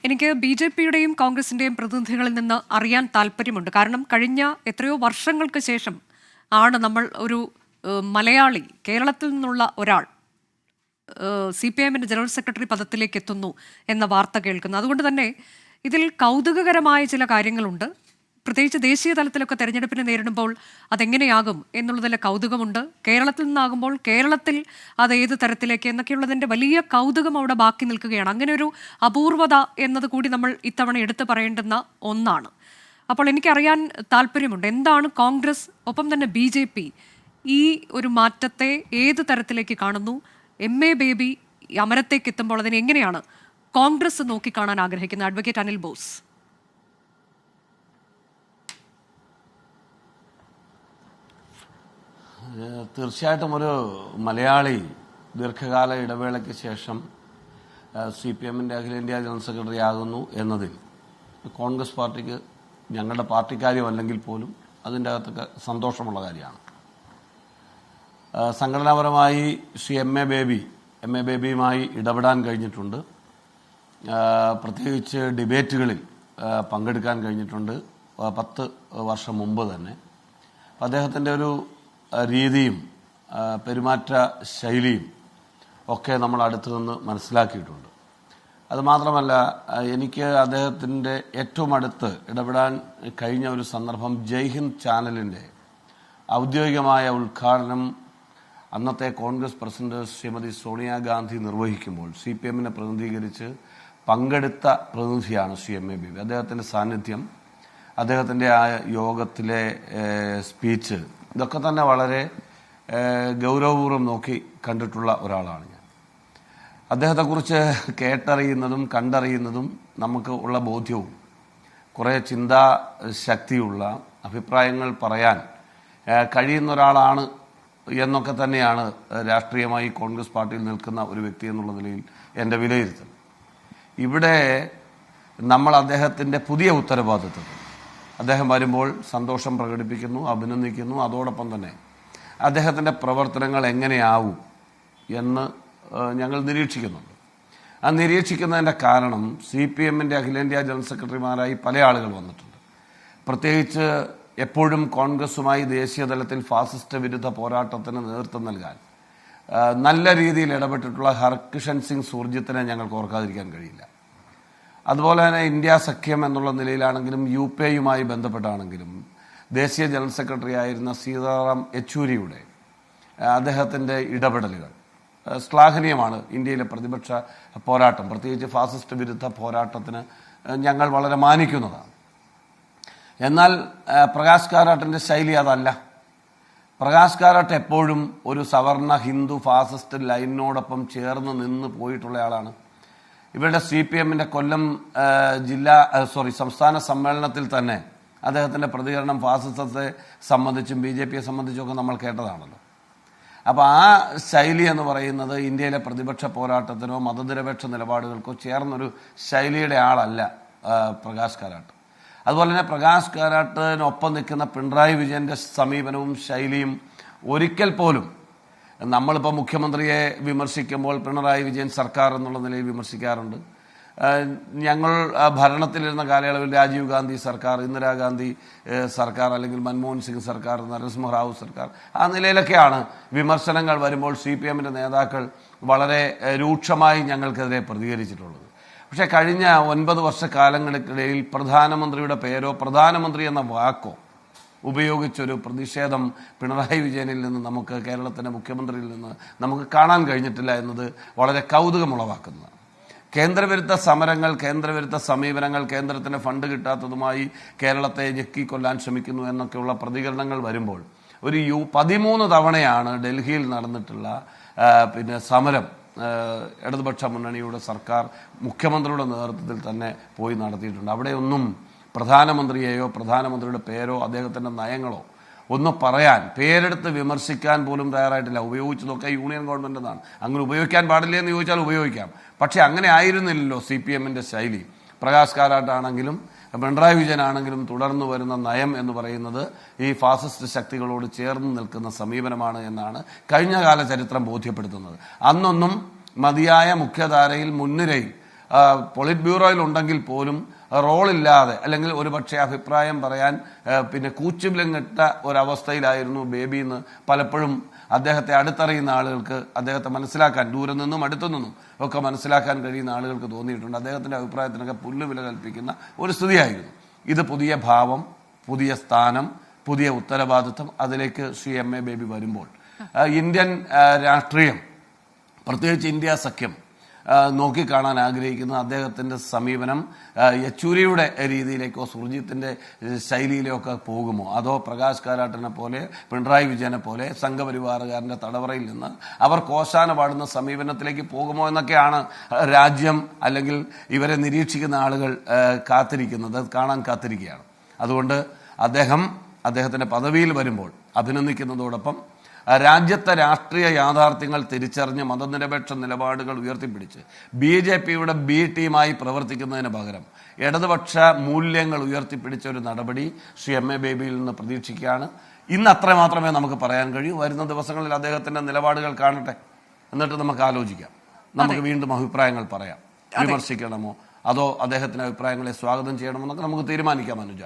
എനിക്ക് ബി.ജെ.പിയുടെയും കോൺഗ്രസിന്റെയും പ്രതിനിധികളിൽ നിന്ന് അറിയാൻ താല്പര്യമുണ്ട്. കാരണം കഴിഞ്ഞ എത്രയോ വർഷങ്ങൾക്ക് ശേഷം ആണ് നമ്മൾ ഒരു മലയാളി, കേരളത്തിൽ നിന്നുള്ള ഒരാൾ CPIഎമ്മിന്റെ ജനറൽ സെക്രട്ടറി പദത്തിലേക്ക് എത്തുന്നു എന്ന വാർത്ത കേൾക്കുന്നു. അതുകൊണ്ട് തന്നെ ഇതിൽ കൗതുകകരമായ ചില കാര്യങ്ങളുണ്ട്. പ്രത്യേകിച്ച് ദേശീയ തലത്തിലൊക്കെ തെരഞ്ഞെടുപ്പിനെ നേരിടുമ്പോൾ അതെങ്ങനെയാകും എന്നുള്ളതിലെ കൗതുകമുണ്ട്. കേരളത്തിൽ നിന്നാകുമ്പോൾ കേരളത്തിൽ അത് ഏത് തരത്തിലേക്ക് എന്നൊക്കെയുള്ളതിൻ്റെ വലിയ കൗതുകം അവിടെ ബാക്കി നിൽക്കുകയാണ്. അങ്ങനെ ഒരു അപൂർവത എന്നത് കൂടി നമ്മൾ ഇത്തവണ എടുത്തു പറയേണ്ടുന്ന ഒന്നാണ്. അപ്പോൾ എനിക്കറിയാൻ താല്പര്യമുണ്ട്, എന്താണ് കോൺഗ്രസ് ഒപ്പം തന്നെ BJP ഈ ഒരു മാറ്റത്തെ ഏത് തരത്തിലേക്ക് കാണുന്നു? MA ബേബി അമരത്തേക്ക് എത്തുമ്പോൾ അതിനെ എങ്ങനെയാണ് കോൺഗ്രസ് നോക്കിക്കാണാൻ ആഗ്രഹിക്കുന്നത്? Advocate Anil boss. തീർച്ചയായിട്ടും ഒരു മലയാളി ദീർഘകാല ഇടവേളയ്ക്ക് ശേഷം CPIഎമ്മിൻ്റെ അഖിലേന്ത്യാ ജനറൽ സെക്രട്ടറി ആകുന്നു എന്നതിൽ കോൺഗ്രസ് പാർട്ടിക്ക്, ഞങ്ങളുടെ പാർട്ടിക്കാര്യമല്ലെങ്കിൽ പോലും അതിൻ്റെ അകത്തൊക്കെ സന്തോഷമുള്ള കാര്യമാണ്. സംഘടനാപരമായി ശ്രീ MA ബേബിയുമായി ഇടപെടാൻ കഴിഞ്ഞിട്ടുണ്ട്. പ്രത്യേകിച്ച് ഡിബേറ്റുകളിൽ പങ്കെടുക്കാൻ കഴിഞ്ഞിട്ടുണ്ട് 10 വർഷം മുമ്പ് തന്നെ. അദ്ദേഹത്തിൻ്റെ ഒരു രീതിയും പെരുമാറ്റ ശൈലിയും ഒക്കെ നമ്മൾ അടുത്തു നിന്ന് മനസ്സിലാക്കിയിട്ടുണ്ട്. അതുമാത്രമല്ല, എനിക്ക് അദ്ദേഹത്തിൻ്റെ ഏറ്റവും അടുത്ത് ഇടപെടാൻ കഴിഞ്ഞ ഒരു സന്ദർഭം ജയ്ഹിന്ദ് ചാനലിൻ്റെ ഔദ്യോഗികമായ ഉദ്ഘാടനം അന്നത്തെ കോൺഗ്രസ് പ്രസിഡന്റ് ശ്രീമതി സോണിയാഗാന്ധി നിർവഹിക്കുമ്പോൾ CPIഎമ്മിനെ പ്രതിനിധീകരിച്ച് പങ്കെടുത്ത പ്രതിനിധിയാണ് ശ്രീ MA ബേബി. അദ്ദേഹത്തിൻ്റെ സാന്നിധ്യം, അദ്ദേഹത്തിൻ്റെ ആ യോഗത്തിലെ സ്പീച്ച്, ഇതൊക്കെ തന്നെ വളരെ ഗൗരവപൂർവ്വം നോക്കി കണ്ടിട്ടുള്ള ഒരാളാണ് ഞാൻ. അദ്ദേഹത്തെക്കുറിച്ച് കേട്ടറിയുന്നതും കണ്ടറിയുന്നതും നമുക്ക് ഉള്ള ബോധ്യവും കുറേ ചിന്താശക്തിയുള്ള അഭിപ്രായങ്ങൾ പറയാൻ കഴിയുന്ന ഒരാളാണ് എന്നൊക്കെ തന്നെയാണ് രാഷ്ട്രീയമായി കോൺഗ്രസ് പാർട്ടിയിൽ നിൽക്കുന്ന ഒരു വ്യക്തി എന്നുള്ള നിലയിൽ എൻ്റെ വിലയിരുത്തൽ. ഇവിടെ നമ്മൾ അദ്ദേഹത്തിൻ്റെ പുതിയ ഉത്തരവാദിത്വത്തിൽ അദ്ദേഹം വരുമ്പോൾ സന്തോഷം പ്രകടിപ്പിക്കുന്നു, അഭിനന്ദിക്കുന്നു. അതോടൊപ്പം തന്നെ അദ്ദേഹത്തിൻ്റെ പ്രവർത്തനങ്ങൾ എങ്ങനെയാവും എന്ന് ഞങ്ങൾ നിരീക്ഷിക്കുന്നുണ്ട്. ആ നിരീക്ഷിക്കുന്നതിൻ്റെ കാരണം CPIഎമ്മിൻ്റെ അഖിലേന്ത്യാ ജനറൽ സെക്രട്ടറിമാരായി പല ആളുകൾ വന്നിട്ടുണ്ട്. പ്രത്യേകിച്ച് എപ്പോഴും കോൺഗ്രസുമായി ദേശീയ തലത്തിൽ ഫാസിസ്റ്റ് വിരുദ്ധ പോരാട്ടത്തിന് നേതൃത്വം നൽകാൻ നല്ല രീതിയിൽ ഇടപെട്ടിട്ടുള്ള ഹർകിഷൻ സിംഗ് സുർജിത്തിനെ ഞങ്ങൾക്ക് ഓർക്കാതിരിക്കാൻ കഴിയില്ല. അതുപോലെ തന്നെ ഇന്ത്യ സഖ്യം എന്നുള്ള നിലയിലാണെങ്കിലും UPAയുമായി ബന്ധപ്പെട്ടാണെങ്കിലും ദേശീയ ജനറൽ സെക്രട്ടറി ആയിരുന്ന സീതാറാം യെച്ചൂരിയുടെ അദ്ദേഹത്തിൻ്റെ ഇടപെടലുകൾ ശ്ലാഘനീയമാണ്. ഇന്ത്യയിലെ പ്രതിപക്ഷ പോരാട്ടം, പ്രത്യേകിച്ച് ഫാസിസ്റ്റ് വിരുദ്ധ പോരാട്ടത്തിന് ഞങ്ങൾ വളരെ മാനിക്കുന്നതാണ്. എന്നാൽ പ്രകാശ് കാരാട്ടിൻ്റെ ശൈലി അതല്ല. പ്രകാശ് കാരാട്ട് എപ്പോഴും ഒരു സവർണ ഹിന്ദു ഫാസിസ്റ്റ് ലൈനിനോടൊപ്പം ചേർന്ന് നിന്ന് പോയിട്ടുള്ള ആളാണ്. ഇവരുടെ CPIഎമ്മിൻ്റെ കൊല്ലം സംസ്ഥാന സമ്മേളനത്തിൽ തന്നെ അദ്ദേഹത്തിൻ്റെ പ്രതികരണം ഫാസിസത്തെ സംബന്ധിച്ചും BJPയെ സംബന്ധിച്ചുമൊക്കെ നമ്മൾ കേട്ടതാണല്ലോ. അപ്പോൾ ആ ശൈലി എന്ന് പറയുന്നത് ഇന്ത്യയിലെ പ്രതിപക്ഷ പോരാട്ടത്തിനോ മതനിരപേക്ഷ നിലപാടുകൾക്കോ ചേർന്നൊരു ശൈലിയുടെ ആളല്ല പ്രകാശ് കാരാട്ട്. അതുപോലെ തന്നെ പ്രകാശ് കാരാട്ടിനൊപ്പം നിൽക്കുന്ന പിണറായി വിജയൻ്റെ സമീപനവും ശൈലിയും ഒരിക്കൽ പോലും, നമ്മളിപ്പോൾ മുഖ്യമന്ത്രിയെ വിമർശിക്കുമ്പോൾ പിണറായി വിജയൻ സർക്കാർ എന്നുള്ള നിലയിൽ വിമർശിക്കാറുണ്ട്. ഞങ്ങൾ ഭരണത്തിലിരുന്ന കാലയളവിൽ രാജീവ് ഗാന്ധി സർക്കാർ, ഇന്ദിരാഗാന്ധി സർക്കാർ, അല്ലെങ്കിൽ മൻമോഹൻ സിംഗ് സർക്കാർ, നരസിംഹറാവു സർക്കാർ, ആ നിലയിലൊക്കെയാണ് വിമർശനങ്ങൾ വരുമ്പോൾ CPIഎമ്മിൻ്റെ നേതാക്കൾ വളരെ രൂക്ഷമായി ഞങ്ങൾക്കെതിരെ പ്രതികരിച്ചിട്ടുള്ളത്. പക്ഷേ കഴിഞ്ഞ 9 വർഷക്കാലങ്ങൾക്കിടയിൽ പ്രധാനമന്ത്രിയുടെ പേരോ പ്രധാനമന്ത്രി എന്ന വാക്കോ ഉപയോഗിച്ചൊരു പ്രതിഷേധം പിണറായി വിജയനിൽ നിന്ന് നമുക്ക്, കേരളത്തിൻ്റെ മുഖ്യമന്ത്രിയിൽ നിന്ന് നമുക്ക് കാണാൻ കഴിഞ്ഞിട്ടില്ല എന്നത് വളരെ കൗതുകമുളവാക്കുന്നതാണ്. കേന്ദ്രവിരുദ്ധ സമരങ്ങൾ, കേന്ദ്രവിരുദ്ധ സമീപനങ്ങൾ, കേന്ദ്രത്തിന് ഫണ്ട് കിട്ടാത്തതുമായി കേരളത്തെ ഞെക്കിക്കൊല്ലാൻ ശ്രമിക്കുന്നു എന്നൊക്കെയുള്ള പ്രതികരണങ്ങൾ വരുമ്പോൾ 13 തവണയാണ് ഡൽഹിയിൽ നടന്നിട്ടുള്ള സമരം ഇടതുപക്ഷ മുന്നണിയുടെ സർക്കാർ മുഖ്യമന്ത്രിയുടെ നേതൃത്വത്തിൽ തന്നെ പോയി നടത്തിയിട്ടുണ്ട്. അവിടെയൊന്നും പ്രധാനമന്ത്രിയെയോ പ്രധാനമന്ത്രിയുടെ പേരോ അദ്ദേഹത്തിൻ്റെ നയങ്ങളോ ഒന്ന് പറയാൻ, പേരെടുത്ത് വിമർശിക്കാൻ പോലും തയ്യാറായിട്ടില്ല. ഉപയോഗിച്ചതൊക്കെ യൂണിയൻ ഗവൺമെൻറ് എന്നാണ്. അങ്ങനെ ഉപയോഗിക്കാൻ പാടില്ല എന്ന് ചോദിച്ചാൽ ഉപയോഗിക്കാം. പക്ഷേ അങ്ങനെ ആയിരുന്നില്ലല്ലോ CPIഎമ്മിൻ്റെ ശൈലി. പ്രകാശ് കാരാട്ടാണെങ്കിലും പിണറായി വിജയനാണെങ്കിലും തുടർന്നു വരുന്ന നയം എന്ന് പറയുന്നത് ഈ ഫാസിസ്റ്റ് ശക്തികളോട് ചേർന്ന് നിൽക്കുന്ന സമീപനമാണ് എന്നാണ് കഴിഞ്ഞകാല ചരിത്രം ബോധ്യപ്പെടുത്തുന്നത്. അന്നൊന്നും മതിയായ മുഖ്യധാരയിൽ മുൻനിരയിൽ പോളിറ്റ് ബ്യൂറോയിൽ ഉണ്ടെങ്കിൽ പോലും റോളില്ലാതെ അല്ലെങ്കിൽ ഒരു പക്ഷേ അഭിപ്രായം പറയാൻ പിന്നെ കൂച്ചുവിലങ്ങിട്ട ഒരവസ്ഥയിലായിരുന്നു ബേബി എന്ന് പലപ്പോഴും അദ്ദേഹത്തെ അടുത്തറിയുന്ന ആളുകൾക്ക് അദ്ദേഹത്തെ മനസ്സിലാക്കാൻ ദൂരെ നിന്നും അടുത്തു നിന്നും ഒക്കെ മനസ്സിലാക്കാൻ കഴിയുന്ന ആളുകൾക്ക് തോന്നിയിട്ടുണ്ട്. അദ്ദേഹത്തിൻ്റെ അഭിപ്രായത്തിനൊക്കെ പുല്ലുവില കൽപ്പിക്കുന്ന ഒരു സ്ഥിതിയായിരുന്നു. ഇത് പുതിയ ഭാവം, പുതിയ സ്ഥാനം, പുതിയ ഉത്തരവാദിത്വം, അതിലേക്ക് ശ്രീ എം എ ബേബി വരുമ്പോൾ ഇന്ത്യൻ രാഷ്ട്രീയം, പ്രത്യേകിച്ച് ഇന്ത്യ സഖ്യം നോക്കിക്കാണാൻ ആഗ്രഹിക്കുന്ന അദ്ദേഹത്തിൻ്റെ സമീപനം യെച്ചൂരിയുടെ രീതിയിലേക്കോ സുർജിത്തിൻ്റെ ശൈലിയിലോ ഒക്കെ പോകുമോ, അതോ പ്രകാശ് കാരാട്ടിനെ പോലെ പിണറായി വിജയനെ പോലെ സംഘപരിവാറുകാരൻ്റെ തടവറയിൽ നിന്ന് അവർ കോശാന പാടുന്ന സമീപനത്തിലേക്ക് പോകുമോ എന്നൊക്കെയാണ് രാജ്യം അല്ലെങ്കിൽ ഇവരെ നിരീക്ഷിക്കുന്ന ആളുകൾ കാത്തിരിക്കുന്നത്, കാണാൻ കാത്തിരിക്കുകയാണ്. അതുകൊണ്ട് അദ്ദേഹത്തിൻ്റെ പദവിയിൽ വരുമ്പോൾ അഭിനന്ദിക്കുന്നതോടൊപ്പം രാജ്യത്തെ രാഷ്ട്രീയ യാഥാർത്ഥ്യങ്ങൾ തിരിച്ചറിഞ്ഞ് മതനിരപേക്ഷ നിലപാടുകൾ ഉയർത്തിപ്പിടിച്ച് BJPയുടെ B ടീമായി പ്രവർത്തിക്കുന്നതിന് പകരം ഇടതുപക്ഷ മൂല്യങ്ങൾ ഉയർത്തിപ്പിടിച്ച ഒരു നടപടി ശ്രീ എം എ ബേബിയിൽ നിന്ന് പ്രതീക്ഷിക്കുകയാണ്. ഇന്ന് അത്ര മാത്രമേ നമുക്ക് പറയാൻ കഴിയൂ. വരുന്ന ദിവസങ്ങളിൽ അദ്ദേഹത്തിൻ്റെ നിലപാടുകൾ കാണട്ടെ, എന്നിട്ട് നമുക്ക് ആലോചിക്കാം. നമുക്ക് വീണ്ടും അഭിപ്രായങ്ങൾ പറയാം. വിമർശിക്കണമോ അതോ അദ്ദേഹത്തിൻ്റെ അഭിപ്രായങ്ങളെ സ്വാഗതം ചെയ്യണമെന്നൊക്കെ നമുക്ക് തീരുമാനിക്കാം. അനുജ.